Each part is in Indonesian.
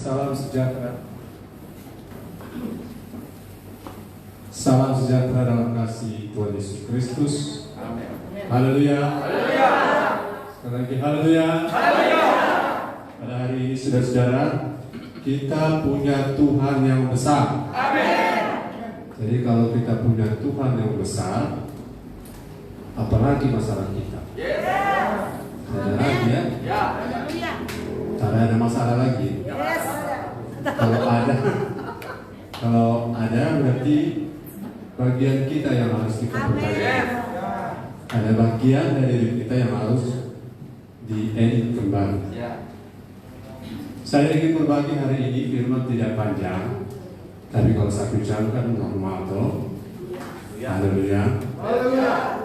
Salam sejahtera. Salam sejahtera dalam kasih Tuhan Yesus Kristus. Amin. Haleluya. Haleluya. Sekali lagi haleluya. Haleluya. Pada hari ini saudara-saudara, kita punya Tuhan yang besar. Amin. Jadi kalau kita punya Tuhan yang besar, apalagi masalah kita? Yes. Ada lagi ya? Ya. Tak ada masalah lagi. Yes. Kalau ada berarti bagian kita yang harus kita perbaiki. Yes. Ada bagian dari diri kita yang harus diedit kembali. Ya. Saya ingin berbagi hari ini firman tidak panjang, tapi kalau 1 jam kan normal toh. Haleluya. Haleluya.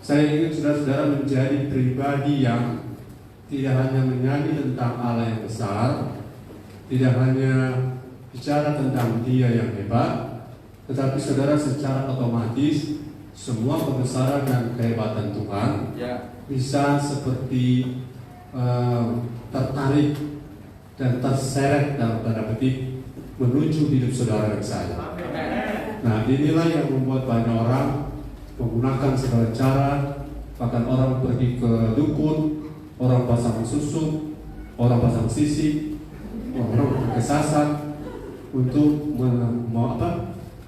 Saya ingin saudara-saudara menjadi pribadi yang tidak hanya menyanyi tentang Allah yang besar, tidak hanya bicara tentang Dia yang hebat, tetapi saudara secara otomatis semua kebesaran dan kehebatan Tuhan Ya. bisa seperti tertarik dan terseret dalam tanda petik menuju hidup saudara dan saya. Nah, inilah yang membuat banyak orang menggunakan segala cara, bahkan orang pergi ke dukun, orang pasang susuk, orang pasang sisik, orang kesasar untuk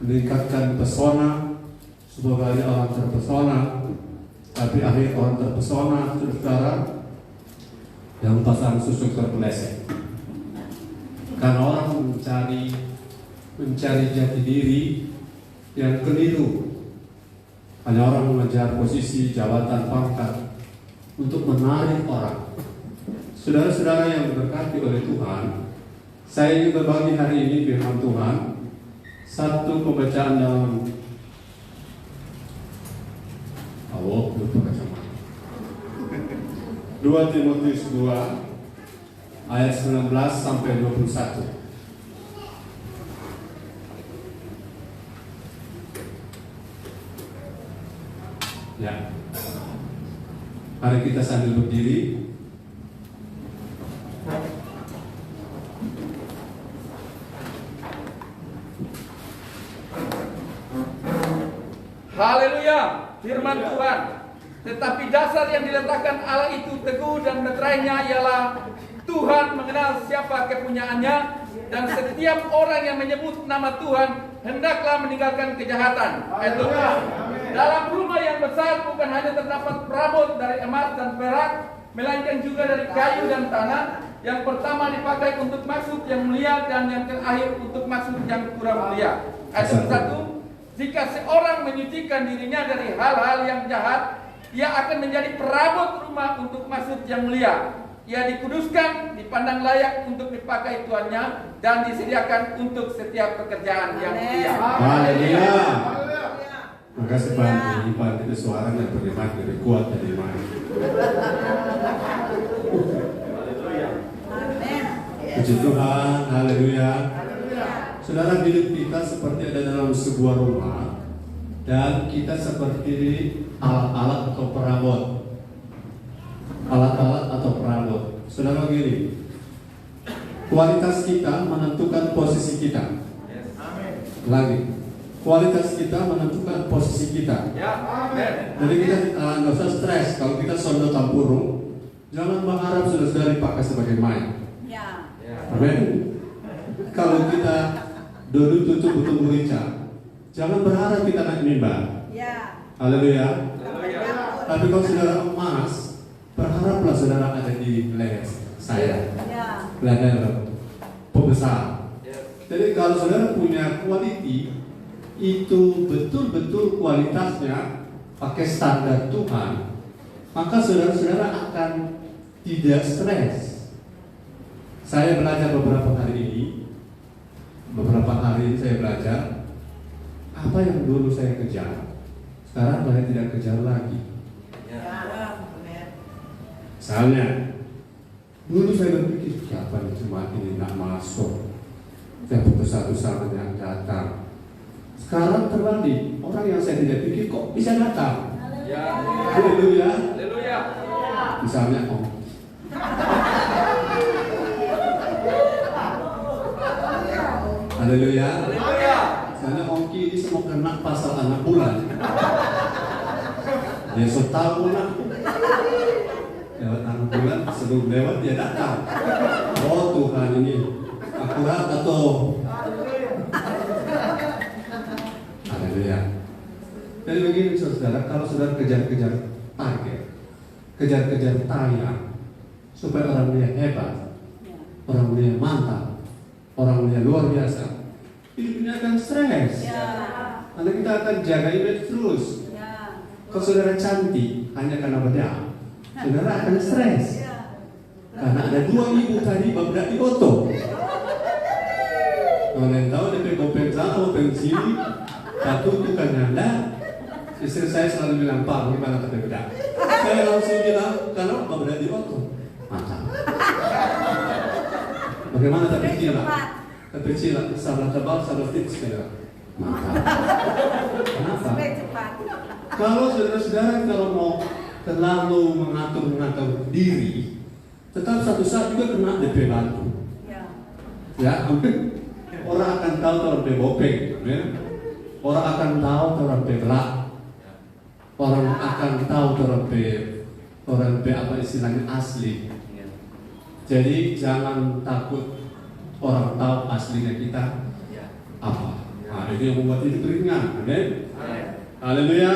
meningkatkan pesona supaya banyak orang terpesona. Tapi akhir orang terpesona, saudara, yang pasang susuk terpeleset. Karena orang mencari jati diri yang keliru. Hanya orang mengejar posisi, jabatan, pangkat untuk menarik orang. Saudara-saudara yang diberkati oleh Tuhan, saya ingin berbagi hari ini firman Tuhan. Satu pembacaan dalam 2 Timotius 2 ayat 19 sampai 21. Ya. Mari kita sambil berdiri. Haleluya. Firman Tuhan. Tetapi dasar yang diletakkan Allah itu teguh dan meterainya ialah Tuhan mengenal siapa kepunyaannya, dan setiap orang yang menyebut nama Tuhan hendaklah meninggalkan kejahatan. Itu. Dalam rumah yang besar bukan hanya terdapat perabot dari emas dan perak, melainkan juga dari kayu dan tanah. Yang pertama dipakai untuk maksud yang mulia, dan yang terakhir untuk maksud yang kurang mulia. Ayat 1. Jika seorang menyucikan dirinya dari hal-hal yang jahat, ia akan menjadi perabot rumah untuk maksud yang mulia. Ia dikuduskan, dipandang layak untuk dipakai tuannya, dan disediakan untuk setiap pekerjaan yang mulia. Haleluya. Maka sepanjang ibadah itu suaranya berdebat lebih kuat dari mana? Puji Tuhan, haleluya. Saudara, hidup kita seperti ada dalam sebuah rumah, dan kita seperti alat-alat atau perabot. Alat-alat atau perabot. Saudara, begini, kualitas kita menentukan posisi kita. Lagi, kualitas kita menentukan posisi kita. Jadi kita nggak usah stres kalau kita sondot tampurung. Jangan mengharap saudara dipakai sebagai main. Amin. Kalau kita duduk tutup butuh merica, jangan berharap kita naik mimbar. Haleluya. Tapi kalau saudara emas, berharaplah saudara ada di leher saya. Leher pembesar. Jadi kalau saudara punya quality, itu betul-betul kualitasnya pakai standar Tuhan, maka saudara-saudara akan tidak stres. Saya belajar beberapa hari saya belajar apa yang dulu saya kejar, sekarang saya tidak kejar lagi. Misalnya, dulu saya berpikir siapa yang cuma ini nak masuk, saya butuh satu sama yang datang. Sekarang terbalik, orang yang saya tidak pikir kok bisa datang. Haleluya. Misalnya Haleluya. Haleluya. Karena Ongki ini semua kena pasal anak bulan. Dia setahun lah. Lewat anak bulan, sebelum lewat dia datang. Oh Tuhan, ini akurat atau? Haleluya. Jadi begini saudara, kalau saudara kejar-kejar target, kejar-kejar tayang, supaya orang dia hebat, orang dia mantap, orang dia luar biasa, hidupnya akan stres. Karena kita akan jaga image terus. Kalau saudara cantik hanya karena bedak, saudara akan stres. Karena ada 2 ibu tadi bedak di oto. Kalian tahu dia gopeng sana, gopeng sini, satu itu kan ada. Istri saya selalu bilang, Pak, gimana tapi bedak? Saya langsung bilang, karena bedak di oto. Mantap. Bagaimana tapi cila? Tapi cila, salah tebal, salah tipis saudara. Mantap. Kenapa? Kalau saudara-saudara kalau mau terlalu mengatur diri, tetap satu saat juga kena DP batu. Ya, mungkin orang akan tahu orang bebopeng, ya? Orang akan tahu orang begelak, orang akan tahu orang apa istilahnya asli. Jadi jangan takut orang tahu aslinya kita apa. Nah, itu yang membuat hidup ringan, amin. Haleluya.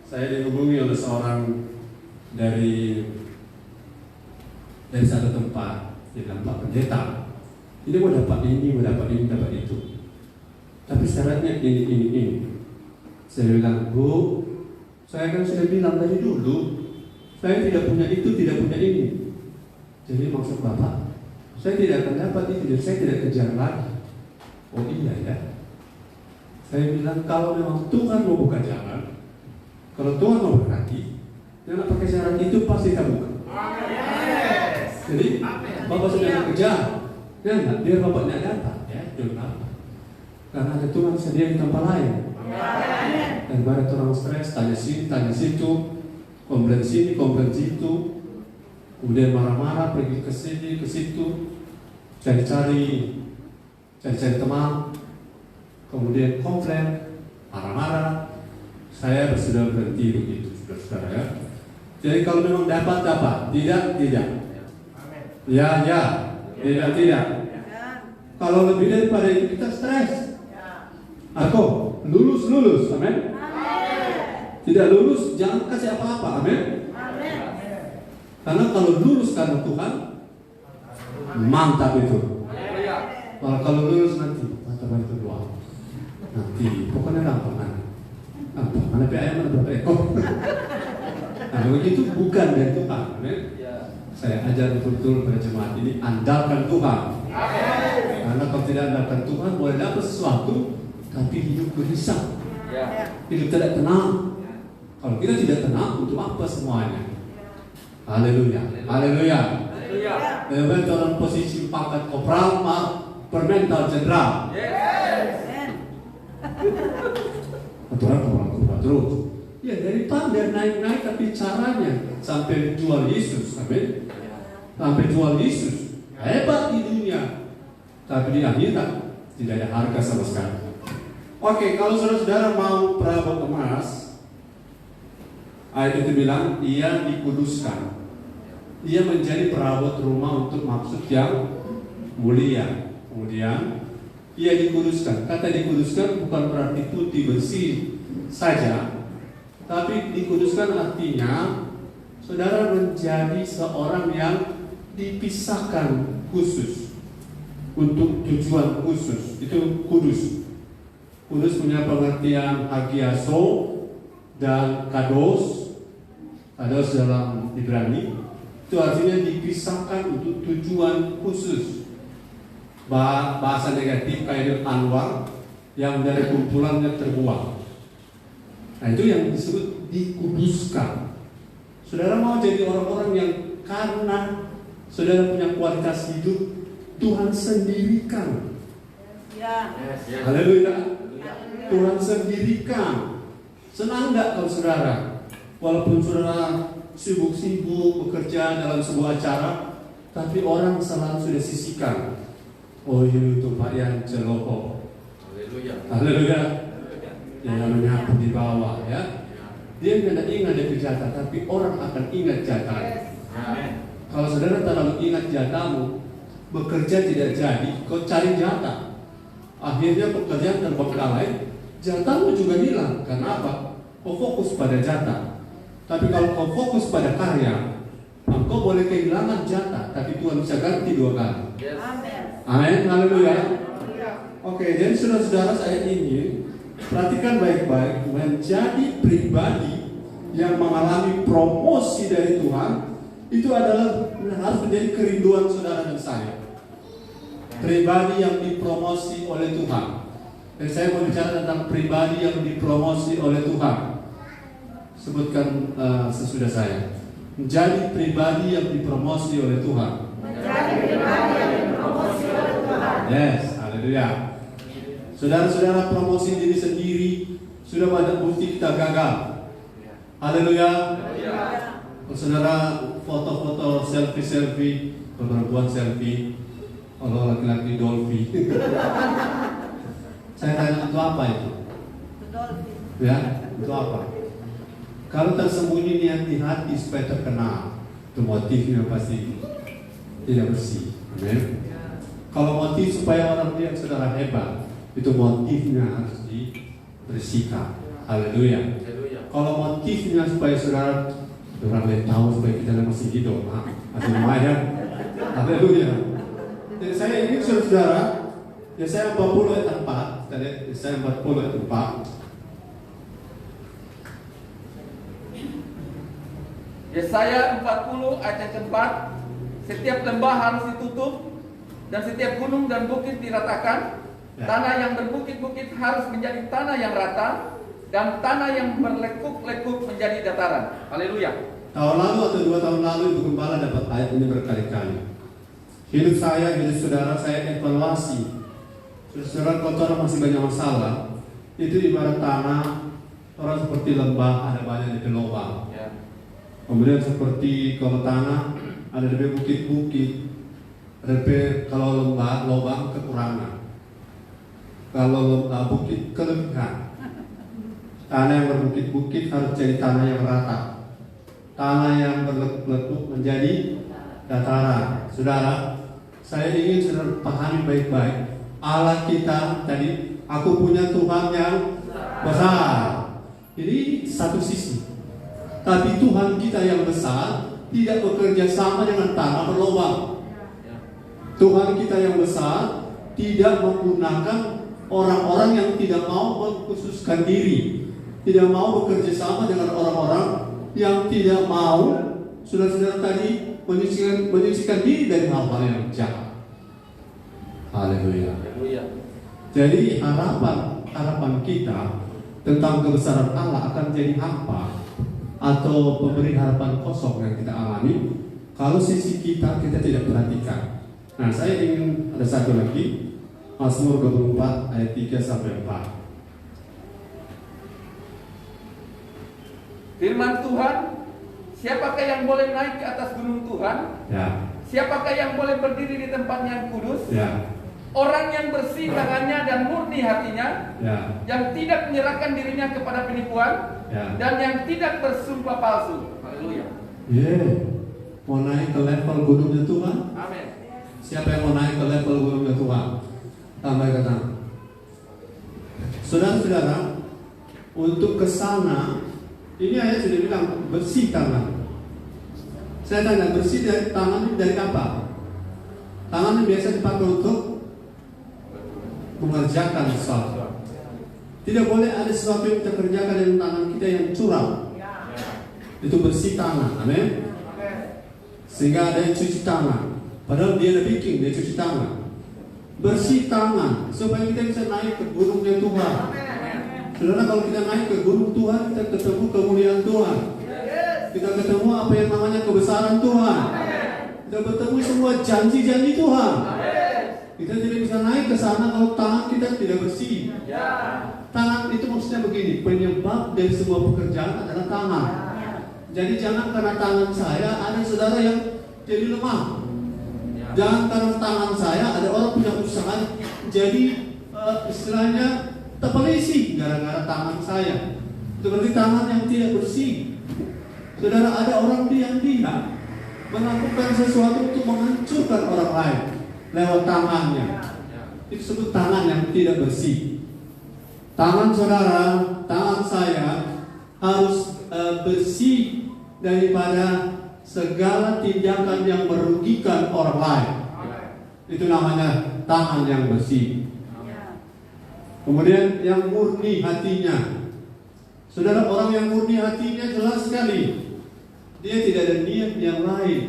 Saya dihubungi oleh seorang dari satu tempat, dia bilang, Pak Pendeta, ini mau dapat ini, dapat itu. Tapi syaratnya ini. Saya bilang, Bu, saya kan sudah bilang dari dulu, saya tidak punya itu, tidak punya ini. Jadi maksud Bapak, saya tidak akan dapat itu, dan saya tidak kejar lagi. Oh iya ya. Saya bilang, kalau memang Tuhan mau buka jalan, kalau Tuhan mau berkati, jangan pakai syarat itu pasti kita buka. Jadi Bapak sudah kejar, ya enggak, biar Bapak tidak dapat, ya jangan apa. Karena ada Tuhan sedia di tempat lain. Daripada orang stres, tanya sini, tanya situ, komplain sini, komplain situ, kemudian marah-marah pergi ke sini, ke situ, cari-cari teman, kemudian komplain, marah-marah. Saya sudah berhenti begitu, saudara ya. Jadi kalau memang dapat, tidak. Ya, tidak. Kalau lebih daripada itu kita stres. Aku lulus, amin. Tidak lulus, jangan kasih apa-apa, amin. Karena kalau lulus karena Tuhan, mantap itu. Kalau lulus nanti, mantap itu doa. Nanti, pokoknya gampang. Mana PAM, mana berapa ekor. Nah, begitu bukan dari Tuhan, amin. Saya ajar betul-betul pada jemaat ini, andalkan Tuhan. Karena kalau tidak andalkan Tuhan, boleh dapat sesuatu, tapi hidup gelisah, hidup tidak tenang. Kalau kita tidak tenang, untuk apa semuanya? Haleluya. Level dalam posisi pangkat kopral, permental jenderal. Aturan kopral terus. Ya daripada naik tapi caranya sampai jual Yesus, amin. Sampai jual Yesus, hebat di dunia, tapi di akhirat tidak ada harga sama sekali. Oke, kalau saudara-saudara mau perabot emas, ayat itu bilang ia dikuduskan, ia menjadi perabot rumah untuk maksud yang mulia. Kemudian ia dikuduskan. Kata dikuduskan bukan berarti putih bersih saja, tapi dikuduskan artinya saudara menjadi seorang yang dipisahkan khusus untuk tujuan khusus. Itu kudus. Kudus punya pengertian hagiaso dan kados. Kados dalam Ibrani itu artinya dipisahkan untuk tujuan khusus. Bahasa negatif kayak anwar yang dari kumpulannya terbuang. Nah itu yang disebut dikuduskan. Saudara mau jadi orang-orang yang karena saudara punya kualitas hidup Tuhan sendirikan. Haleluya. Tuhan sendirikan. Senang enggak kalau saudara, walaupun saudara sibuk-sibuk bekerja dalam sebuah acara, tapi orang selalu sudah sisihkan Oh itu Pak yang celoho. Haleluya. Haleluya. Yang menyapu di bawah ya. Dia tidak ingat dia jatah, tapi orang akan ingat jatah. Kalau saudara terlalu ingat jatahmu, bekerja tidak jadi, kau cari jatah. Akhirnya pekerjaan terbengkalai, jatahmu juga hilang. Karena apa? Kau fokus pada jatah. Tapi kalau kau fokus pada karya, engkau boleh kehilangan jatah, tapi Tuhan bisa ganti 2 kali. Amin. Haleluya. Oke, jadi saudara-saudara saya ingin perhatikan baik-baik, menjadi pribadi yang mengalami promosi dari Tuhan itu adalah harus menjadi kerinduan saudara dan saya. Pribadi yang dipromosi oleh Tuhan. Dan saya mau bicara tentang pribadi yang dipromosi oleh Tuhan. Sebutkan sesudah saya. Menjadi pribadi yang dipromosi oleh Tuhan. Menjadi pribadi yang dipromosi oleh Tuhan. Yes, haleluya. Saudara-saudara, promosi diri sendiri sudah banyak bukti kita gagal. Haleluya. Saudara foto-foto selfie, kalau perempuan selfie, kalau laki-laki dolphin. Saya tanya itu apa itu? Ya, itu apa? Kalau tersembunyi niat di hati supaya terkenal, itu motifnya pasti tidak bersih. Amin. Kalau motif supaya orang lihat saudara hebat, itu motifnya harus dibersihkan. Haleluya. Kalau motifnya supaya saudara orang lain tahu supaya kita masih hidup, masih lumayan. Haleluya. Jadi saya ingin saudara, Yesaya 40 ayat 4, Yesaya 40 ayat 4. Yesaya 40 ayat 4, setiap lembah harus ditutup dan setiap gunung dan bukit diratakan. Tanah yang berbukit-bukit harus menjadi tanah yang rata dan tanah yang berlekuk-lekuk menjadi dataran. Haleluya. Tahun lalu atau 2 tahun lalu Ibu Gembala dapat ayat ini berkali-kali. Hidup saya, hidup saudara, saya evaluasi. Saudara kotor masih banyak masalah. Itu ibarat tanah, orang seperti lembah ada banyak di lubang. Kemudian seperti kalau tanah ada di bukit-bukit, kalau lembah lubang kekurangan. Kalau bukit kelebihan. Tanah yang berbukit-bukit harus jadi tanah yang rata. Tanah yang berlekuk-lekuk menjadi dataran. Saudara, saya ingin saudara pahami baik-baik. Allah kita tadi, aku punya Tuhan yang besar. Jadi satu sisi. Tapi Tuhan kita yang besar tidak bekerja sama dengan tanah berlubang. Tuhan kita yang besar tidak menggunakan orang-orang yang tidak mau mengkhususkan diri, tidak mau bekerja sama dengan orang-orang yang tidak mau, saudara-saudara tadi, menyisihkan diri dari hal-hal yang jahat. Haleluya. Jadi harapan kita tentang kebesaran Allah akan jadi hampa atau pemberi harapan kosong yang kita alami kalau sisi kita tidak perhatikan. Nah, saya ingin ada satu lagi, Mazmur 24 ayat 3 sampai 4. Firman Tuhan, siapakah yang boleh naik ke atas gunung Tuhan? Ya. Siapakah yang boleh berdiri di tempat yang kudus? Ya. Orang yang bersih tangannya dan murni hatinya, Ya. yang tidak menyerahkan dirinya kepada penipuan, Ya. dan yang tidak bersumpah palsu. Haleluya. Mau naik ke level gunungnya Tuhan? Amin. Siapa yang mau naik ke level gunungnya Tuhan? Tambah kata. Saudara-saudara, untuk ke sana, ini ayat sudah bilang bersih tangan. Saya tanya, bersih dari tangan dari apa? Tangan yang biasa dipakai untuk mengerjakan sesuatu. Tidak boleh ada sesuatu yang kita kerjakan dengan tangan kita yang curang. Itu bersih tangan, amin. Sehingga ada yang cuci tangan. Padahal dia ada bikin, dia cuci tangan. Bersih tangan supaya kita bisa naik ke gunungnya Tuhan. Saudara, kalau kita naik ke gunung Tuhan, kita ketemu kemuliaan Tuhan. Kita ketemu apa yang namanya kebesaran Tuhan. Kita bertemu semua janji-janji Tuhan. Kita tidak bisa naik ke sana kalau tangan kita tidak bersih. Tangan itu maksudnya begini, penyebab dari sebuah pekerjaan adalah tangan. Jadi jangan karena tangan saya ada saudara yang jadi lemah. Jangan karena tangan saya ada orang punya usaha jadi istilahnya terpelisi gara-gara tangan saya. Itu berarti tangan yang tidak bersih. Saudara, ada orang diam-diam melakukan sesuatu untuk menghancurkan orang lain lewat tangannya. Itu disebut tangan yang tidak bersih. Tangan saudara, tangan saya harus bersih daripada segala tindakan yang merugikan orang lain. Itu namanya tangan yang bersih. Kemudian yang murni hatinya. Saudara, orang yang murni hatinya jelas sekali. Dia tidak ada niat yang lain.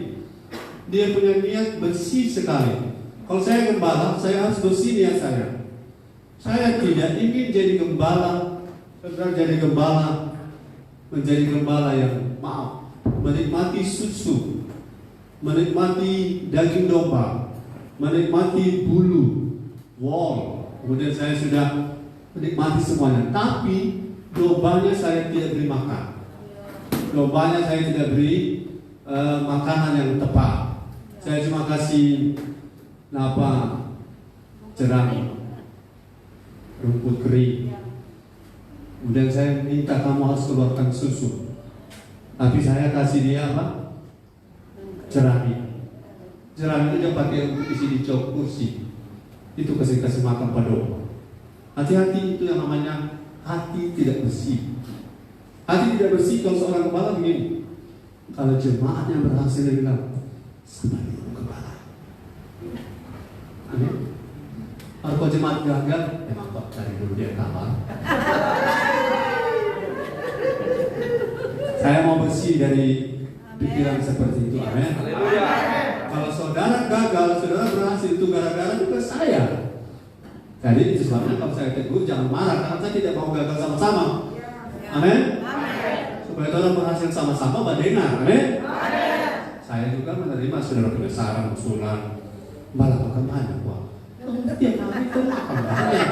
Dia punya niat bersih sekali. Kalau saya gembala, saya harus bersih niat saya. Saya tidak ingin jadi gembala. Saudara, jadi gembala, menjadi gembala yang menikmati susu, menikmati daging domba, menikmati bulu, wool. Kemudian saya sudah menikmati semuanya. Tapi dombanya saya tidak beri makan. Dombanya saya tidak beri makanan yang tepat. Saya cuma kasih jerami, rumput kering. Kemudian saya minta kamu harus keluarkan susu. Tapi saya kasih dia apa? Jerami. Jerami itu dia pakai untuk isi di jok kursi. Itu kasih makan pada domba. Hati-hati, itu yang namanya hati tidak bersih. Hati tidak bersih kalau seorang gembala begini. Kalau jemaatnya berhasil, dia bilang, sabar dulu gembala. Amin. Kalau jemaat gagal, emang kok dari dulu dia kalah. Saya mau bersih dari pikiran seperti itu. Amin. Kalau saudara gagal, saudara berhasil, itu gara-gara juga saya. Jadi itu sebabnya kalau saya tegur jangan marah, karena saya tidak mau gagal sama-sama. Amin. Supaya saudara berhasil sama-sama, badengar. Amin. Saya juga menerima saudara punya saran, usulan. Malah makan banyak, Pak. Tiap hari itu makan banyak.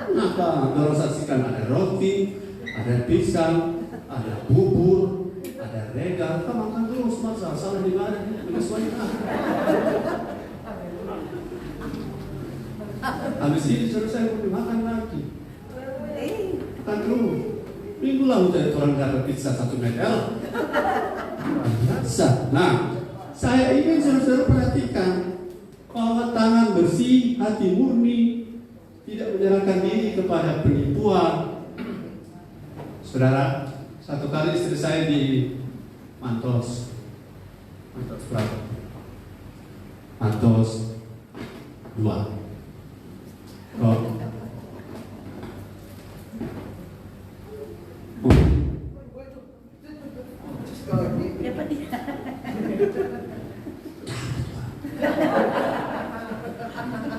Kenapa? Kalau saksikan ada roti, ada pisang, ada bubur, ada regal, kita makan terus, masa salah di mana? Menyesuaikan. Habis ini selesai mau dimakan lagi. Makan dulu. Minggu lalu dari orang dapat pizza 1 meter. Biasa. Nah, saya ingin saudara perhatikan bahwa tangan bersih, hati murni, tidak menyerahkan diri kepada penipuan. Saudara, satu kali istri saya di Mantos berapa? Mantos 2.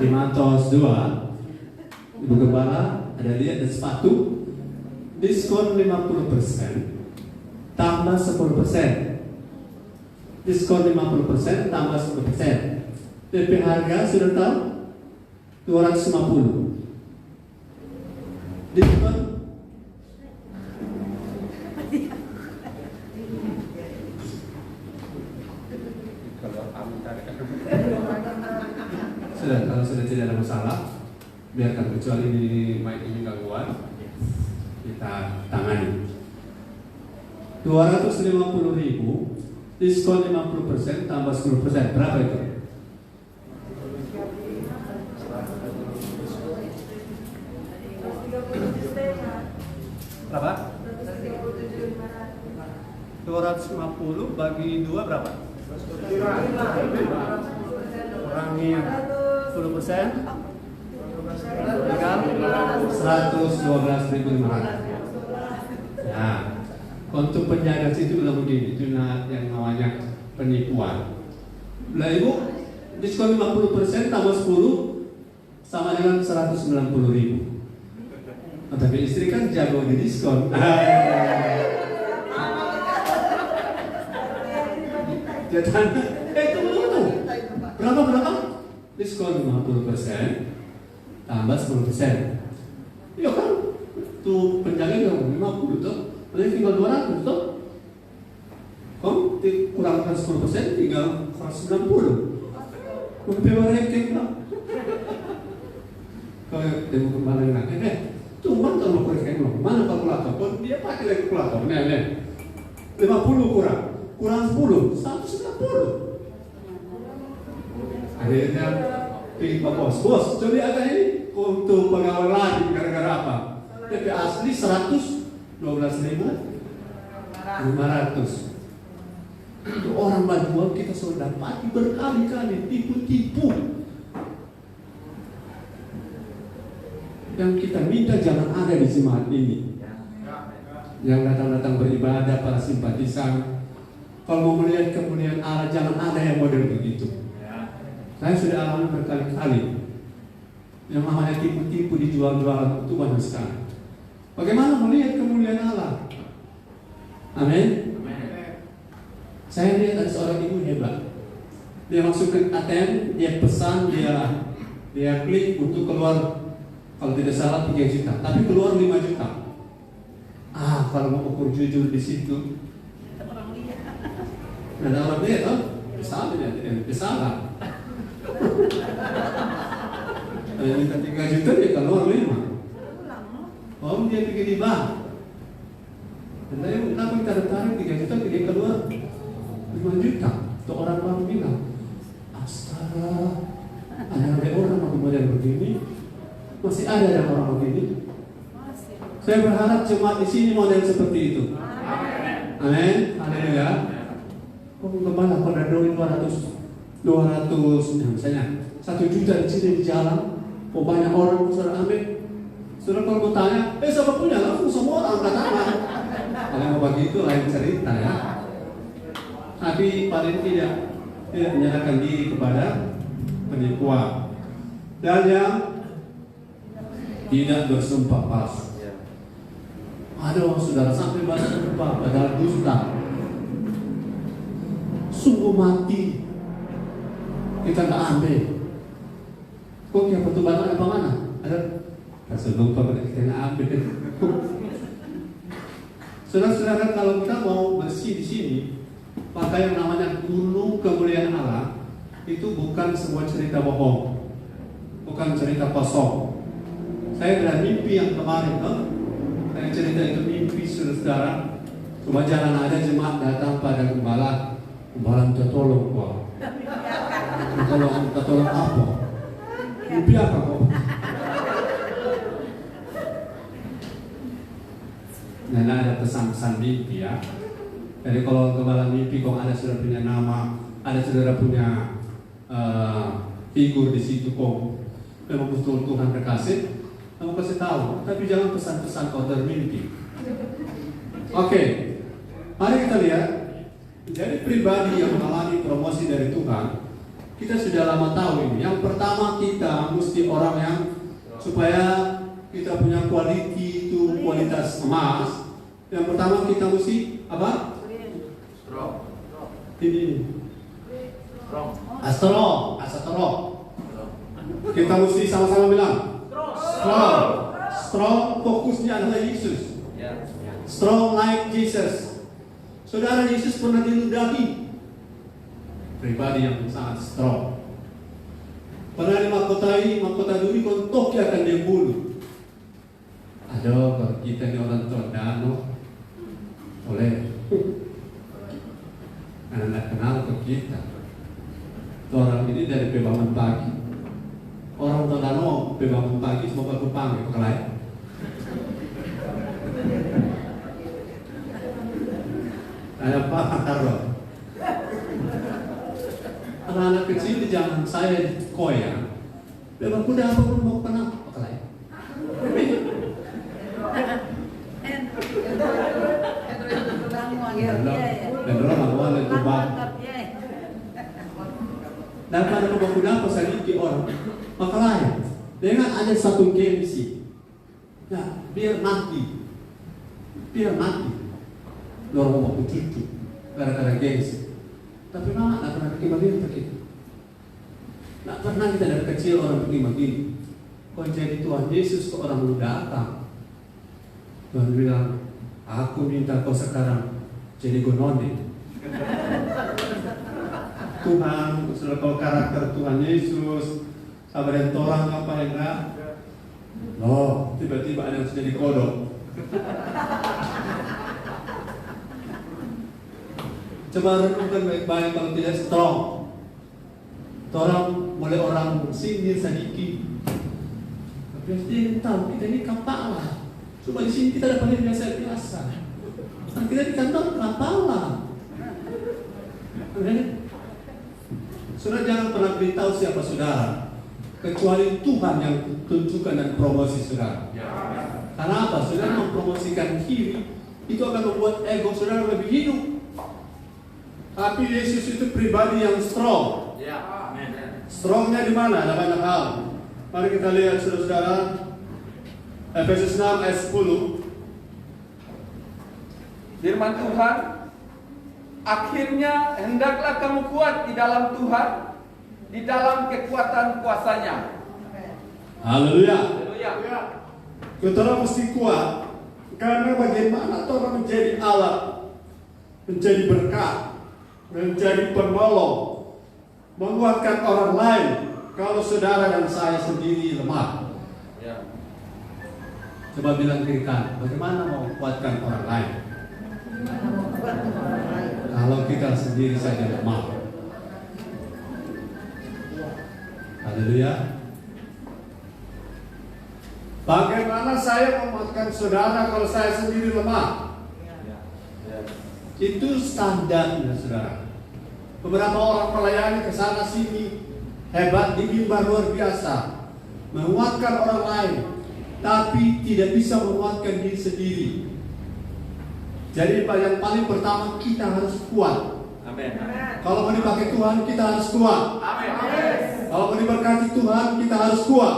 Di Mantos 2, Ibu Gembala ada lihat ada sepatu diskon 50% tambah 10%. Diskon 50% tambah 10%. DP harga sudah tahu 250. Diskon kalau sudah tidak ada masalah, biarkan, kecuali di mic ini gangguan, kita tangani. 250.000 diskon 50% tambah 10%, berapa itu? Berapa? 250 bagi 2 berapa? Kurangi 10%, tinggal 112.500. Nah, untuk penjaga situ bilang begini, itu yang namanya penipuan. Lah Ibu, diskon 50% tambah 10 sama dengan 190.000. Oh, tapi istri kan jago di diskon. Dia tanya, tunggu. Berapa? Diskon 50% tambah 10%. Iya kan? Tuh penjaga yang 50 tuh, berarti tinggal 200 tuh. Kok kurangkan 10% tinggal 190. Lebih ranking lah. Pergi Pak Bos, bos, coba agak ini untuk pegawai lagi gara-gara apa? Tapi asli 112.500. Itu orang bantuan kita sudah dapati berkali-kali tipu-tipu. Yang kita minta jangan ada di jemaat ini. Yang datang-datang beribadah para simpatisan. Kalau mau melihat kemuliaan Allah jangan ada yang model begitu. Saya sudah alami berkali-kali. Yang namanya tipu-tipu dijual-jualan itu banyak sekali. Bagaimana melihat kemuliaan Allah? Amin. Saya lihat ada seorang ibu hebat. Dia masuk ke ATM, dia pesan, dia klik untuk keluar, kalau tidak salah 3 juta, tapi keluar 5 juta. Kalau mau ukur jujur di situ, ada orang lihat, salah dia, salah. Dia minta 3 juta, dia keluar 5. Dia pergi di bank. Dan saya kenapa kita tarik 3 juta, dia keluar 5 juta. Itu orang baru bilang, astaga, ada orang mau model begini, masih ada orang begini. Saya berharap jemaat di sini model seperti itu. Amin. Haleluya. Gembala pada doa 200, misalnya 1 juta di sini di jalan, banyak orang saudara ambil. Saudara kalau mau tanya, siapa punya? Langsung semua orang angkat tangan. Kalau mau bagi itu lain cerita ya. Tapi paling tidak menyerahkan diri kepada penipuan dan yang tidak bersumpah palsu. Ada orang saudara sampai bersumpah padahal dusta, sungguh mati kita nggak ambil. Kok yang pertubangan apa mana? Ada kasih lupa kita nggak ambil. Saudara-saudara, kalau kita mau bersih di sini, maka yang namanya gunung kemuliaan Allah itu bukan sebuah cerita bohong, bukan cerita kosong. Saya ada mimpi yang kemarin, saya cerita itu mimpi saudara. Cuma jalan ada jemaat datang pada gembala minta tolong Pak. Minta tolong apa? Mimpi apa kok? Dan ada pesan-pesan mimpi ya. Jadi kalau gembala mimpi, kalau ada saudara punya nama, ada saudara punya figur di situ, kok memang betul Tuhan terkasih, kamu kasih tahu. Tapi jangan pesan-pesan kau termimpi. Oke, mari kita lihat. Jadi pribadi yang mengalami promosi dari Tuhan, kita sudah lama tahu ini. Yang pertama, kita mesti orang yang supaya kita punya kualitas emas. Yang pertama kita mesti apa? Ini. Astro. Kita mesti sama-sama bilang. Strong. Fokusnya adalah Yesus. Strong like Jesus. Saudara, Yesus pernah diludahi. Pribadi yang sangat strong. Pernah mahkota duri kontok akan dia bunuh. Aduh, kalau kita ini orang tondano, boleh. Karena tidak kenal ke kita. Orang ini dari Pebangun Pagi. Orang tondano Pebangun Pagi semoga kupang ya kelai. Ada Pak Karlo. Anak-anak kecil di zaman saya di Koya, memang kuda apa pun mau kena kelai. Dan orang awal itu bang. Dan pada rumah kuda apa sedikit orang makalai. Dengan ada satu gengsi. Nah, biar mati. Orang mau begitu, gara-gara gengsi. Tapi nak pernah pergi begini. Nak pernah kita dari kecil orang pergi begini. Kau jadi Tuhan Yesus ke orang lu datang. Tuhan bilang, aku minta kau sekarang jadi gonone. Tuhan, sudah kau karakter Tuhan Yesus, sabar dan torang apa yang enggak? Loh, tiba-tiba ada yang sudah dikodok. Coba renungkan baik-baik kalau tidak strong. Orang mulai orang sindir sedikit. Tapi dia tahu kita ini kepala. Cuma di sini kita dapat biasa-biasa. Nah, kita di kantor kepala. Saudara jangan pernah beritahu siapa saudara, kecuali Tuhan yang tunjukkan dan promosi saudara. Karena apa? Saudara mempromosikan diri, itu akan membuat ego saudara lebih hidup. Tapi Yesus itu pribadi yang strong. Strongnya di mana? Ada banyak hal. Mari kita lihat saudara-saudara, Efesus 6 ayat 10. Firman Tuhan, akhirnya hendaklah kamu kuat di dalam Tuhan, di dalam kekuatan kuasanya. Haleluya. Haleluya. Kita mesti kuat, karena bagaimana orang menjadi alat, menjadi berkat, menjadi penolong, menguatkan orang lain, kalau saudara dan saya sendiri lemah. Coba bilang kiri kanan, bagaimana mau kuatkan orang lain kalau kita sendiri saja lemah? Haleluya. Bagaimana saya menguatkan saudara kalau saya sendiri lemah? Itu standarnya saudara. Beberapa orang melayani ke sana sini hebat di mimbar luar biasa, menguatkan orang lain, tapi tidak bisa menguatkan diri sendiri. Jadi yang paling pertama kita harus kuat. Amin. Kalau mau dipakai Tuhan kita harus kuat. Amin. Kalau mau diberkati Tuhan kita harus kuat.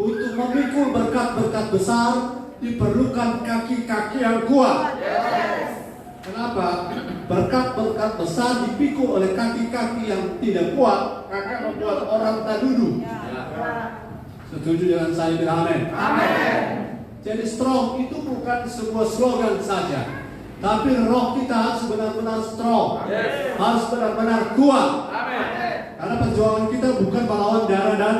Untuk memikul berkat-berkat besar diperlukan kaki-kaki yang kuat. Kenapa? Berkat-berkat besar dipikul oleh kaki-kaki yang tidak kuat akan membuat orang tak duduk. Setuju dengan saya? Bilang amin. Amin. Jadi strong itu bukan sebuah slogan saja, tapi roh kita harus benar-benar strong, harus benar-benar kuat. Amin. Karena perjuangan kita bukan melawan darah dan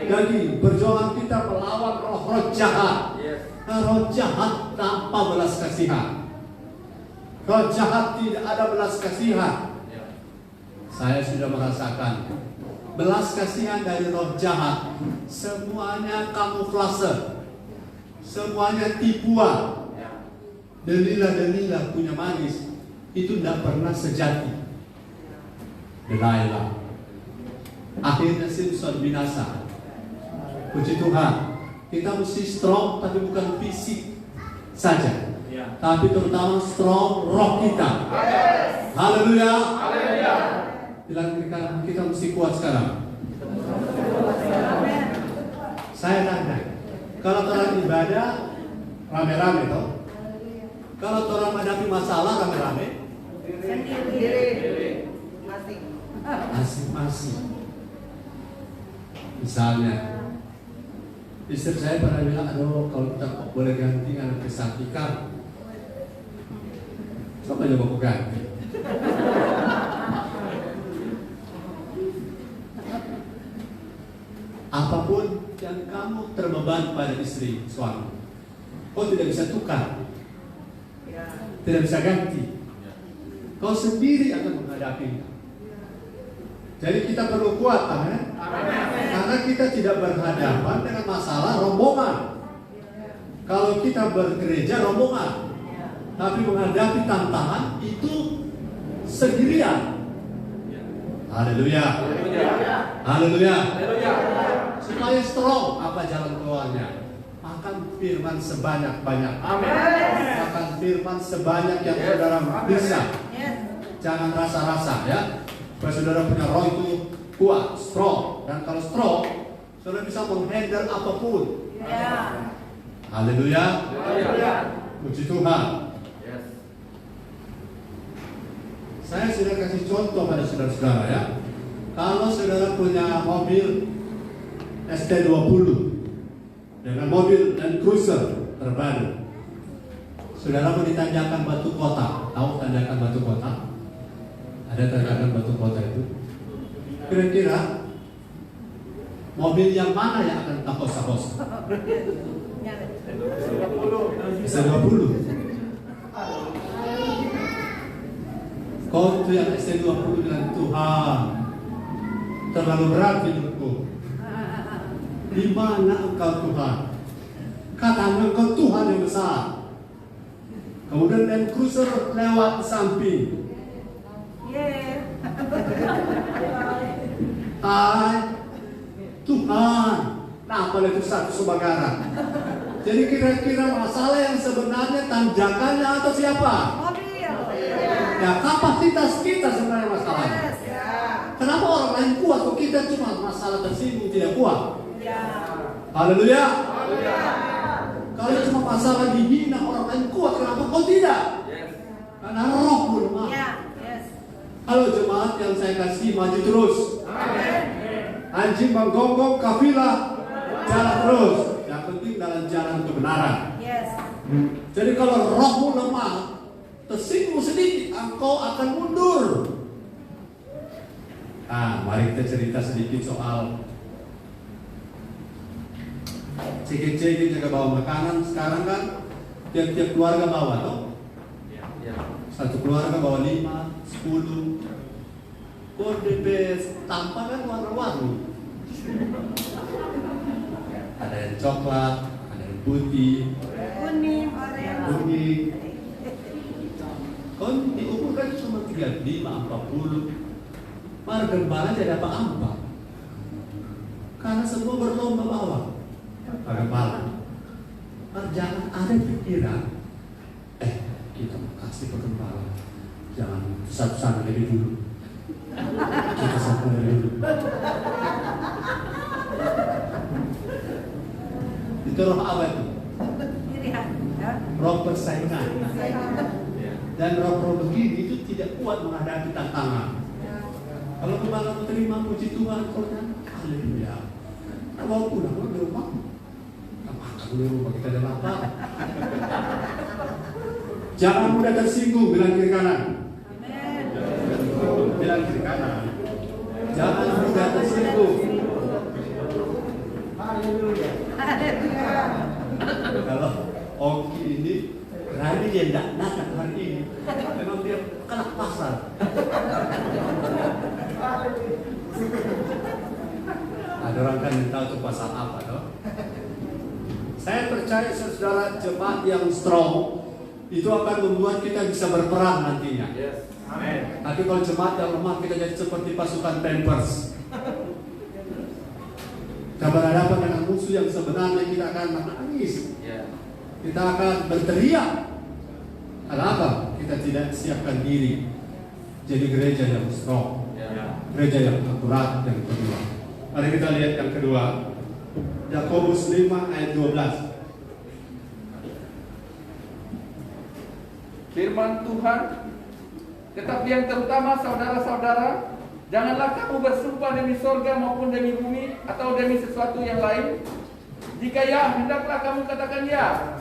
daging, perjuangan kita melawan roh-roh jahat. Nah, roh jahat tanpa belas kasihan, roh jahat tidak ada belas kasihan. Saya sudah merasakan belas kasihan dari roh jahat, semuanya kamuflase. Semuanya tipuan. Delilah-delilah punya manis itu tidak pernah sejati. Delilah. Akhirnya Simpson binasa. Puji Tuhan. Kita mesti strong, tapi bukan fisik saja, tapi terutama strong roh kita. Haleluya. Haleluya. Bilang kita mesti kuat sekarang. Saya tanya, kalau orang ibadah rame-rame toh, kalau orang menghadapi masalah rame-rame, masing-masing. Misalnya, istri saya pernah bilang, aduh kalau kita boleh ganti anak kesakitan, coba coba aku ganti. Apapun yang kamu terbeban pada istri, suami, kau tidak bisa tukar, tidak bisa ganti. Kau sendiri akan menghadapinya. Jadi kita perlu kuat, amin. Karena kita tidak berhadapan dengan masalah rombongan. Kalau kita bergereja rombongan, tapi menghadapi tantangan itu sendirian. Haleluya. Haleluya. Supaya strong, apa jalan keluarnya? Makan firman sebanyak-banyak. Amin. Makan firman sebanyak yang saudara bisa. Jangan rasa-rasa ya. Supaya saudara punya roh itu kuat, strong. Dan kalau strong, saudara bisa menghandle apapun. Haleluya. Puji Tuhan. Saya sudah kasih contoh pada saudara-saudara ya. Kalau saudara punya mobil ST20 dengan mobil dan cruiser terbaru, saudara mau ditanjakan batu kota. Tahu tanjakan batu kota? Ada tanjakan batu kota itu. Kira-kira mobil yang mana yang akan takos-takos? ST20. Kau itu yang ST20 dengan Tuhan. terlalu berat hidupku. Di mana engkau Tuhan? Katanya engkau Tuhan yang besar. Kemudian Land Cruiser lewat di samping. Hai Tuhan, nah apa itu satu kebakaran. Jadi kira-kira masalah yang sebenarnya tanjakannya atau siapa? Ya kapasitas kita sebenarnya masalahnya. Kenapa orang lain kuat kok kita cuma masalah tersinggung tidak kuat? Haleluya. Kalau cuma masalah dihina orang lain kuat, kenapa kau tidak? Karena rohmu lemah. Halo jemaat yang saya kasih, maju terus. Anjing menggonggong kafilah jalan terus. Yang penting dalam jalan kebenaran. Jadi kalau rohmu lemah, tersinggung sedikit, engkau akan mundur. Nah, mari kita cerita sedikit soal cekik-cekik jaga bawa makanan. Sekarang kan tiap-tiap keluarga bawa toh. Satu keluarga bawa 5, 10. Kok DP tampak kan warna-warni. Ada yang coklat, ada yang putih, kuning. Kon diukur kan cuma 35, 40. Mari gembala tidak dapat ampak. Karena semua berlomba bawa. Pak Gembala, jangan ada pikiran kita kasih Pak Gembala, jangan satu-satu dari dulu, kita satu dari dulu. Itu roh apa itu? Roh persaingan. Dan roh-roh begini itu tidak kuat menghadapi tantangan. Kalau Gembala menerima puji Tuhan, haleluya. Kalau pulang di rumah, di rumah kita ada lapar. Jangan mudah tersinggung, bilang kiri kanan. Bilang kiri kanan. Jangan mudah tersinggung. Kalau Oki ini hari dia tidak datang hari ini, memang dia kena pasar. Ada orang kan yang tahu itu pasal apa, toh? Saya percaya saudara jemaat yang strong itu akan membuat kita bisa berperang nantinya. Amin. Tapi kalau jemaat yang lemah kita jadi seperti pasukan Pampers. Kita berhadapan dengan musuh yang sebenarnya kita akan menangis. Kita akan berteriak. Kenapa? Kita tidak siapkan diri jadi gereja yang strong, gereja yang akurat yang kedua. Mari kita lihat yang kedua. Yakobus 5 ayat 12. Firman Tuhan, tetapi yang terutama saudara-saudara, janganlah kamu bersumpah demi sorga maupun demi bumi atau demi sesuatu yang lain. Jika ya, hendaklah kamu katakan ya.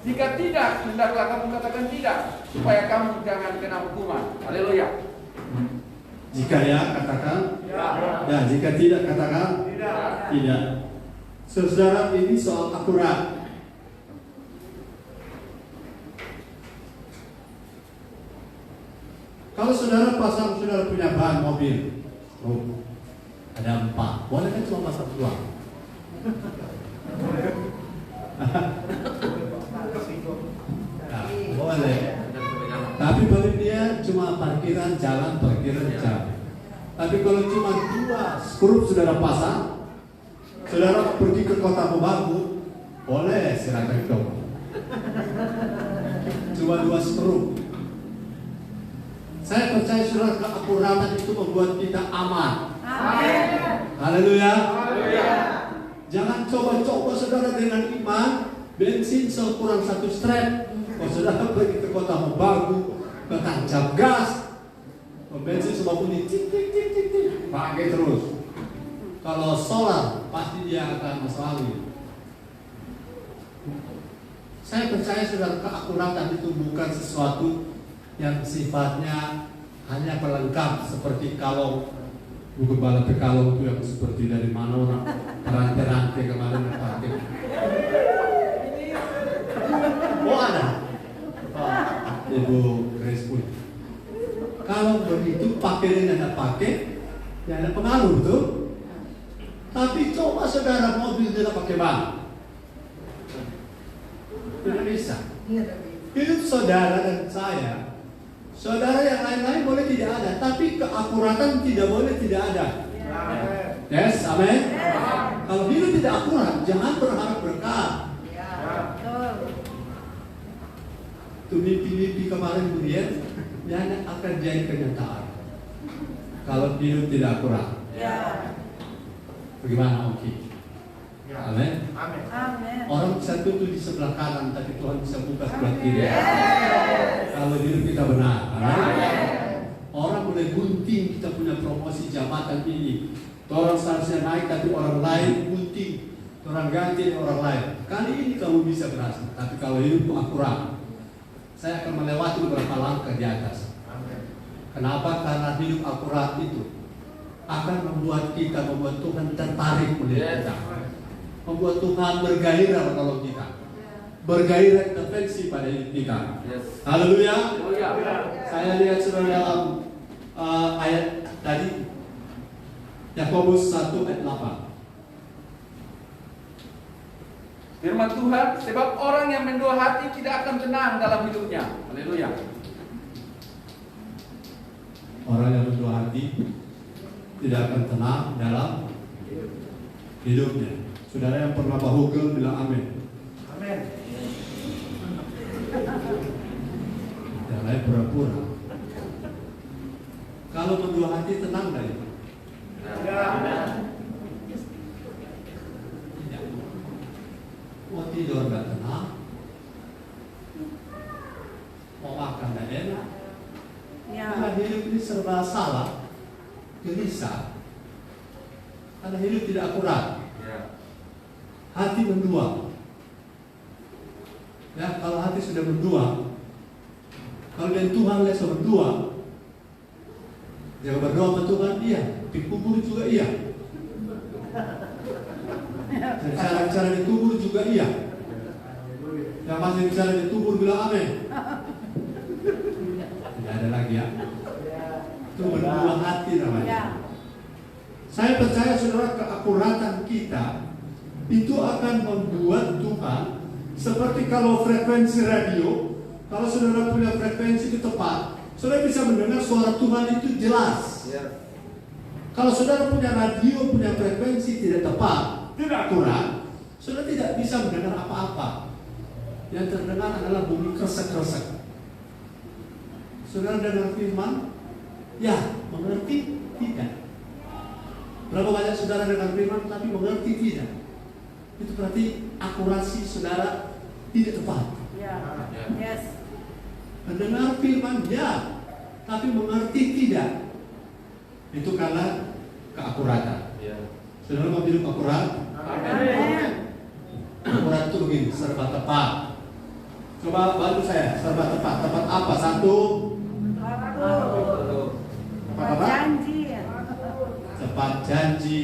Jika tidak, hendaklah kamu katakan tidak, supaya kamu jangan kena hukuman. Haleluya. Jika ya, katakan ya. Ya, jika tidak, katakan tidak. Saudara, ini soal akurat. Kalau saudara pasang, saudara punya bahan mobil, ada 4, boleh kan cuma pasang 2? Nah, boleh. Tapi bagi dia cuma parkiran jalan. Tapi kalau cuma 2 skrup saudara pasang, saudara pergi ke kota Pembangun, boleh silakan coba. Cuma 2 skrup. Saya percaya saudara keakuratan itu membuat kita aman. Amin. Haleluya. Jangan coba-coba saudara dengan iman, bensin sekurang 1 strap. Kalau saudara pergi ke kota Pembangun, ke tancap gas, bensin semua bunyi, tik, pakai terus. Kalau solar, pasti dia akan selalu. Saya percaya saudara keakuratan itu bukan sesuatu yang sifatnya hanya pelengkap, seperti kalau buku balap kalau itu yang seperti dari mana orang rantai-rantai kemarin pakai. Oh ada, Ibu Grace pun. Kalau begitu pakai dan ada pakai, ya ada pengaruh tuh. Tapi coba saudara mobil tidak pakai ban. Tidak bisa. Hidup saudara dan saya, saudara yang lain-lain boleh tidak ada, tapi keakuratan tidak boleh tidak ada. Yes, amin. Kalau hidup tidak akurat, jangan berharap berkah. Tuh mimpi-mimpi kemarin Burian, yang akan jadi kenyataan. Kalau hidup tidak akurat. Bagaimana Oki? Amin. Orang bisa tutup di sebelah kanan, tapi Tuhan bisa buka sebelah kiri. Kalau hidup kita benar. Amin. Orang boleh gunting kita punya promosi jabatan ini. Orang seharusnya naik, tapi orang lain gunting. Orang ganti orang lain. Kali ini kamu bisa berhasil, tapi kalau hidupmu akurat, saya akan melewati beberapa langkah di atas. Kenapa? Karena hidup akurat itu akan membuat Tuhan tertarik melihat kita. Membuat Tuhan bergairah menolong kita. Bergairah intervensi pada hidup kita. Haleluya. Saya lihat saudara dalam ayat tadi, Yakobus 1 ayat 8. Firman Tuhan, sebab orang yang mendua hati tidak akan tenang dalam hidupnya. Haleluya. Orang yang mendua hati tidak akan tenang dalam hidupnya. Saudara yang pernah bahugel bilang amin. Amin. Yang lain pura-pura. Kalau mendua hati tenang dari itu. Mau tidur gak tenang, mau makan gak enak. Karena hidup ini serba salah, gelisah. Karena hidup tidak akurat. Hati mendua. Ya, kalau hati sudah mendua, kalau dengan Tuhan lesson mendua, jangan berdoa sama Tuhan, iya, dikubur juga iya. Cara-cara ditubur juga iya. Yang masih bicara ditubur bilang amin. Tidak ada lagi ya. Itu berdua hati namanya. Saya percaya saudara, keakuratan kita itu akan membuat Tuhan, seperti kalau frekuensi radio, kalau saudara punya frekuensi itu tepat, saudara bisa mendengar suara Tuhan itu jelas. Kalau saudara punya radio, punya frekuensi tidak tepat, tidak akurat, saudara tidak bisa mendengar apa-apa. Yang terdengar adalah bumi kresek-kresek. Saudara dengar firman, ya, mengerti? Tidak. Berapa banyak saudara dengar firman tapi mengerti? Tidak. Itu berarti akurasi saudara tidak tepat. Yes. Mendengar firman, ya, tapi mengerti tidak. Itu karena keakuratan. Saudara mau hidup akurat? Amin. Akurat itu begini, serba tepat. Coba bantu saya, serba tepat. Tepat apa? Satu. Tepat apa? Janji. Tepat janji.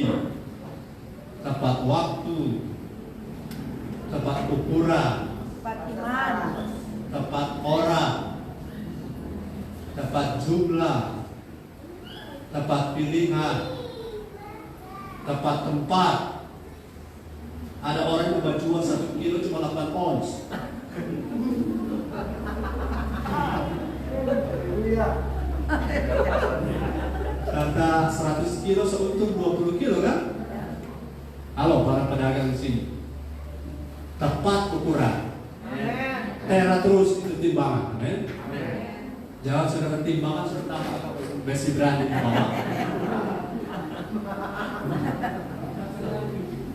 Tepat waktu. Tepat ukuran. Tepat iman. Tepat orang. Tepat jumlah. Tepat pilihan. Tepat tempat. Ada orang yang menjual 1 kilo cuma 8 ons. Kata 100 kilo seuntung 20 kilo kan? Halo para pedagang di sini. Tepat ukuran. Tera terus itu timbangan. Amin. Jangan sudah timbangan sudah besi berani di bawah.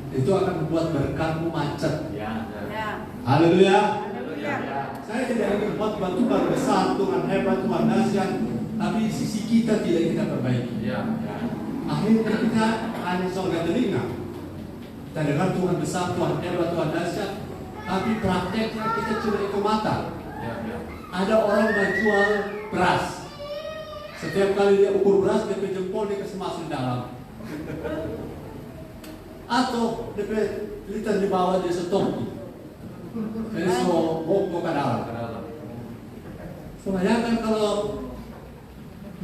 Itu akan membuat berkatmu macet. Haleluya. Saya tidak ingin buat Tuhan besar, Tuhan hebat, Tuhan dahsyat, tapi sisi kita tidak kita perbaiki. Akhirnya kita hanya sorga telinga. Kita dengar Tuhan besar, Tuhan hebat, Tuhan dahsyat, tapi prakteknya kita cuma itu mata. Ada orang menjual beras. Setiap kali dia ukur beras, dia jempol dia kasih masuk di dalam. Atau dia liter di bawah dia setok. Jadi so mau ke dalam. So bayangkan kalau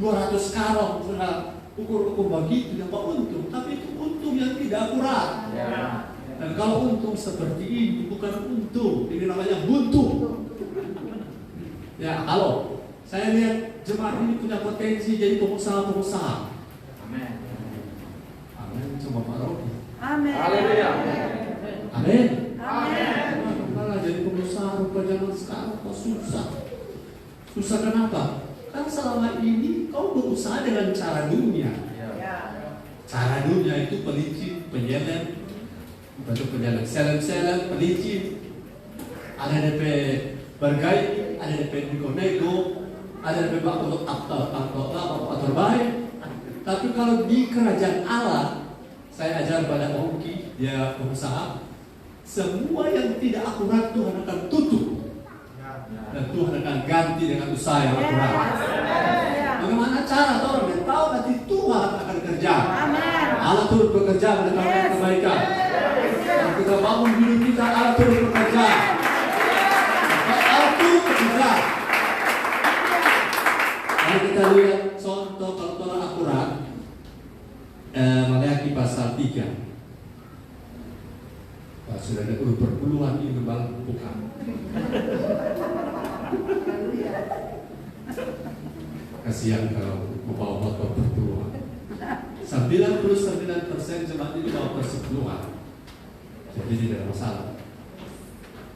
200 karung sudah ukur-ukur begitu dapat untung, tapi itu untung yang tidak akurat. Dan kalau untung seperti ini bukan untung, ini namanya buntu. Ya, kalau saya lihat jemaat ini punya potensi jadi pengusaha-pengusaha. Amin. Amin, coba Pak Robi. Amin. Haleluya. Amin. Amin. Malah jadi pengusaha rupa zaman sekarang kok susah. Susah kenapa? Karena selama ini kau berusaha dengan cara dunia. Ya. Cara dunia itu pelicin, penyelam, bentuk penyelam, selam-selam, pelicin. Ada DP bergai, ada DP nego-nego, ada DP untuk aktor baik. Tapi kalau di kerajaan Allah, saya ajar pada Oki, dia pengusaha, semua yang tidak akurat Tuhan akan tutup. Dan Tuhan akan ganti dengan usaha yang akurat. Bagaimana cara orang yang tahu nanti Tuhan akan kerja. Allah turut bekerja mendatangkan kebaikan. Dan kita bangun hidup kita, Allah turut bekerja. Allah turut bekerja. Kalau kita lihat contoh kalau akurat, Maleakhi pasal 3. Pak, sudah ada perpuluhan ini membangun bukan. Kasihan kalau membawa motor perpuluhan. 99% jemaat ini bawa persepuluhan. Jadi tidak ada masalah.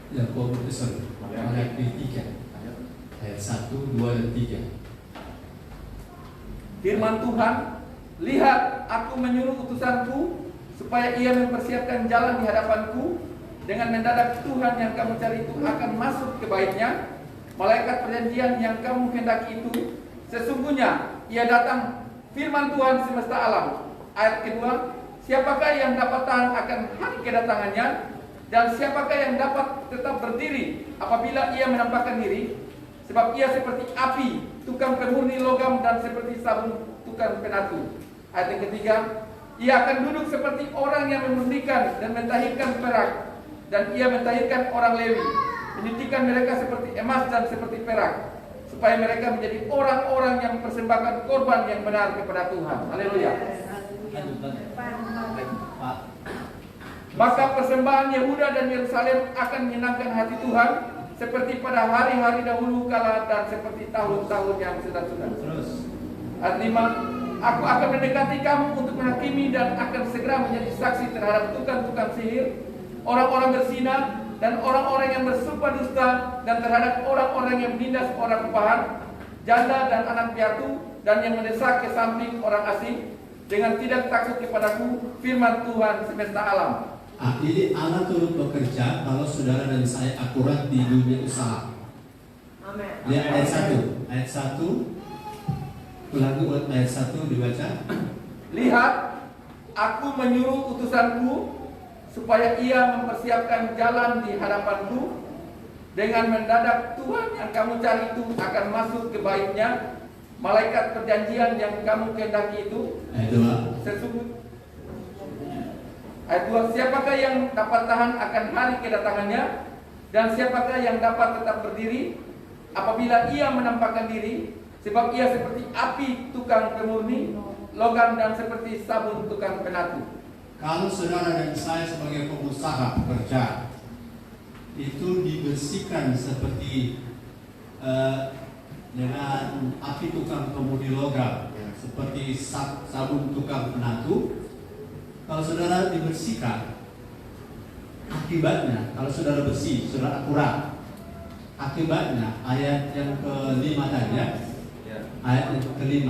Yang komunikasi Maleakhi 3 ayat 1, 2, dan 3. Firman Tuhan, lihat aku menyuruh utusanku supaya ia mempersiapkan jalan di hadapanku. Dengan mendadak Tuhan yang kamu cari itu akan masuk ke baitnya. Malaikat perjanjian yang kamu hendaki itu sesungguhnya ia datang. Firman Tuhan semesta alam. Ayat kedua, siapakah yang dapat tahan akan hari kedatangannya, dan siapakah yang dapat tetap berdiri apabila ia menampakkan diri? Sebab ia seperti api, tukang pemurni logam, dan seperti sabun tukang penatu. Ayat yang ketiga, ia akan duduk seperti orang yang memurnikan dan mentahirkan perak, dan ia mentahirkan orang Lewi, menyuntikkan mereka seperti emas dan seperti perak, supaya mereka menjadi orang-orang yang mempersembahkan korban yang benar kepada Tuhan. Haleluya. Maka persembahan Yehuda dan Yerusalem akan menyenangkan hati Tuhan, seperti pada hari-hari dahulu kala dan seperti tahun-tahun yang sudah-sudah. Ayat 5, aku akan mendekati kamu untuk menghakimi dan akan segera menjadi saksi terhadap tukang-tukang sihir, orang-orang berzina, dan orang-orang yang bersumpah dusta, dan terhadap orang-orang yang menindas orang upahan, janda dan anak piatu, dan yang mendesak ke samping orang asing, dengan tidak takut kepadaku, firman Tuhan semesta alam. Jadi Allah turut bekerja kalau saudara dan saya akurat di dunia usaha. Amin. Lihat ayat 1. Ayat 1. Ulangi ayat 1 dibaca. Lihat, aku menyuruh utusanku supaya ia mempersiapkan jalan di hadapanku. Dengan mendadak Tuhan yang kamu cari itu akan masuk ke baitnya. Malaikat perjanjian yang kamu kehendaki itu. Ayat 2. Sesungguhnya. Ayat 2, siapakah yang dapat tahan akan hari kedatangannya, dan siapakah yang dapat tetap berdiri apabila ia menampakkan diri, sebab ia seperti api tukang pemurni logam, dan seperti sabun tukang penatu. Kalau saudara dan saya sebagai pengusaha pekerja itu dibersihkan seperti dengan api tukang pemurni logam, seperti sabun tukang penatu. Kalau saudara dibersihkan, akibatnya kalau saudara bersih, saudara akurat, akibatnya ayat yang ke-5 tadi ya. Ayat yang ke-5.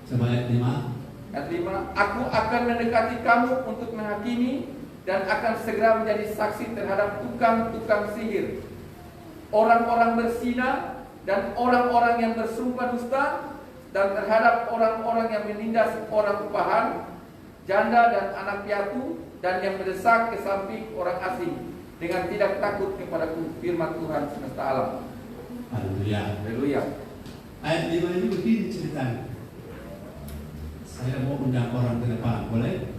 Coba ayat 5. Ayat 5, aku akan mendekati kamu untuk menghakimi, dan akan segera menjadi saksi terhadap tukang-tukang sihir, orang-orang berzina, dan orang-orang yang bersumpah dusta, dan terhadap orang-orang yang menindas orang upahan, janda dan anak piatu, dan yang mendesak ke samping orang asing, dengan tidak takut kepadaku, firman Tuhan semesta alam. Haleluya. Haleluya. Ayat 5 ini begini ceritanya. Saya mau undang orang ke depan, boleh?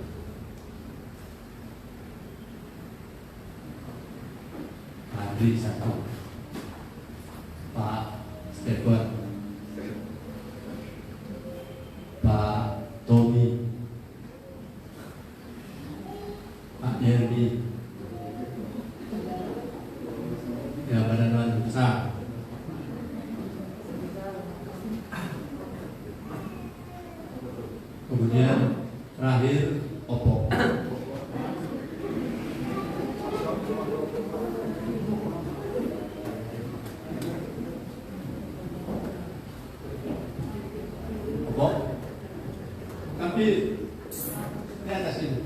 Andri satu, Pak Stephen, Pak Pak Yerdi. Ya, badan besar. Kemudian terakhir Opo. Opo. Tapi di atas ini.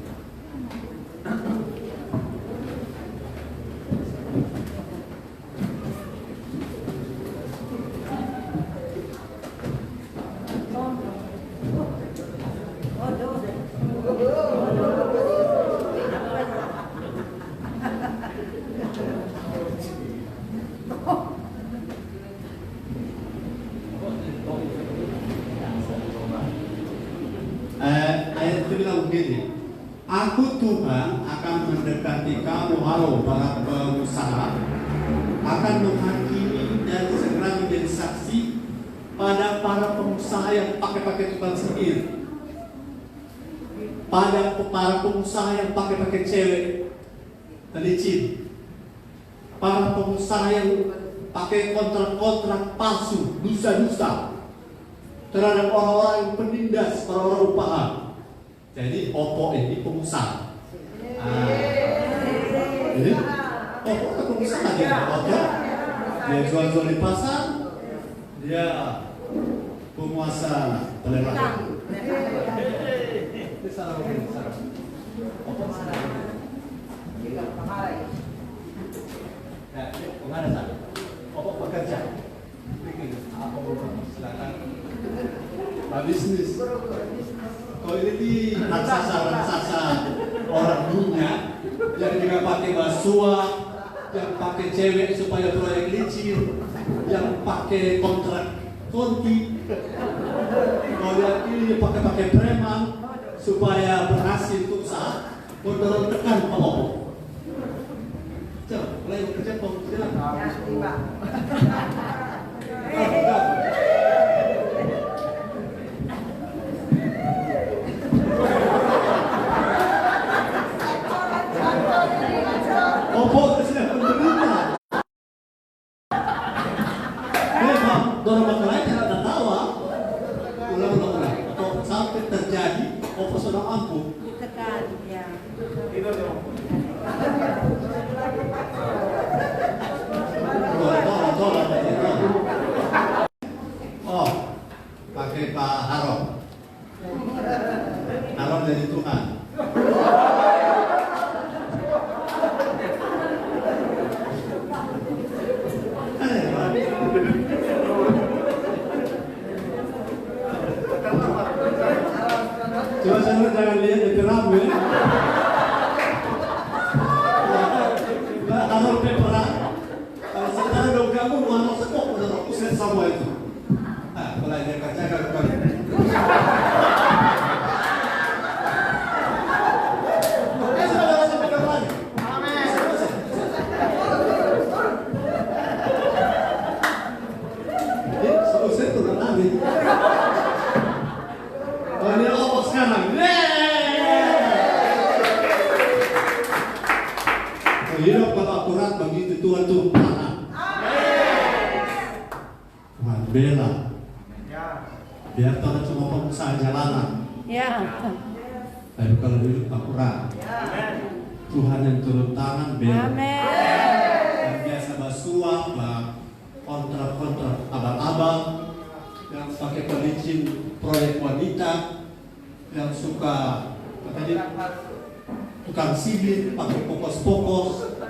Ayat itu bilang begini, aku Tuhan akan mendekati kamu, halo para pengusaha, akan menghakimi dan segera menjadi saksi pada para pengusaha yang pakai tukang sihir, pada para pengusaha yang pakai cewek licin, para pengusaha yang pakai kontrak palsu, dusta-dusta terhadap orang-orang yang penindas, orang-orang upahan. Jadi Opo ini pengusaha. Jadi Opo itu pengusaha dia. Opo dia jual-jual di pasar, dia penguasa pelelangan. Itu salah mungkin salah. Opo salah. Ya, kemana sana? Opo bekerja. Bikin apa silakan. Bisnis. Kalau ini di raksasa orang dunia yang juga pakai basua, yang pakai cewek supaya proyek licin, yang pakai kontrak konti, kalau yang ini pakai preman supaya berhasil untuk usaha, mendorong tekan Pak Opo. Coba, mulai bekerja silakan. Opo sedang menderita. Memang dorong makalanya tidak tawa. Ulang. Atau sampai terjadi Opo sedang ampuh. Tekan, ya. Oh, pakai Pak Harom. Harom jadi Tuhan. Coba saya jangan lihat di ramu ya. Harom perang. Kalau sekarang dong kamu mau sekok udah usir semua itu. Kalau dia katakan kali. Hidup kalau akurat begitu Tuhan tuh panah. Tuhan bela. Biar Tuhan cuma pengusaha jalanan. Ya. Tapi kalau hidup akurat, Tuhan yang turun tangan bela. Yang biasa basuah, kontrak abang-abang, yang pakai pelicin proyek wanita, yang suka tukang sihir, pakai pokos-pokos,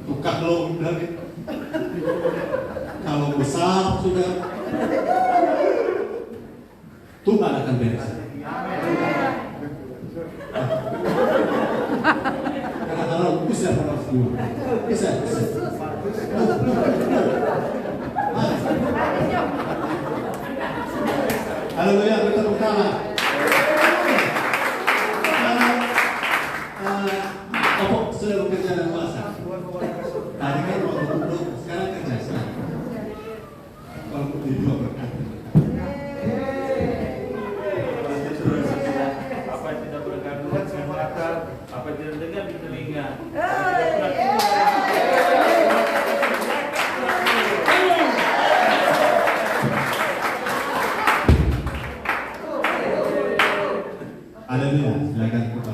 tukang laundry. Kalau besar sudah, Tuhan akan beres. Karena kalau bisa pada semua, bisa. Haleluya, kita berkata. Opo sudah bekerja dan puasa. Tadi kan waktu duduk, sekarang kerja sekarang. Kalau di dua berkata. Apa yang tidak berkandungan saya mengatakan, apa yang tidak Haleluya. Silakan kepada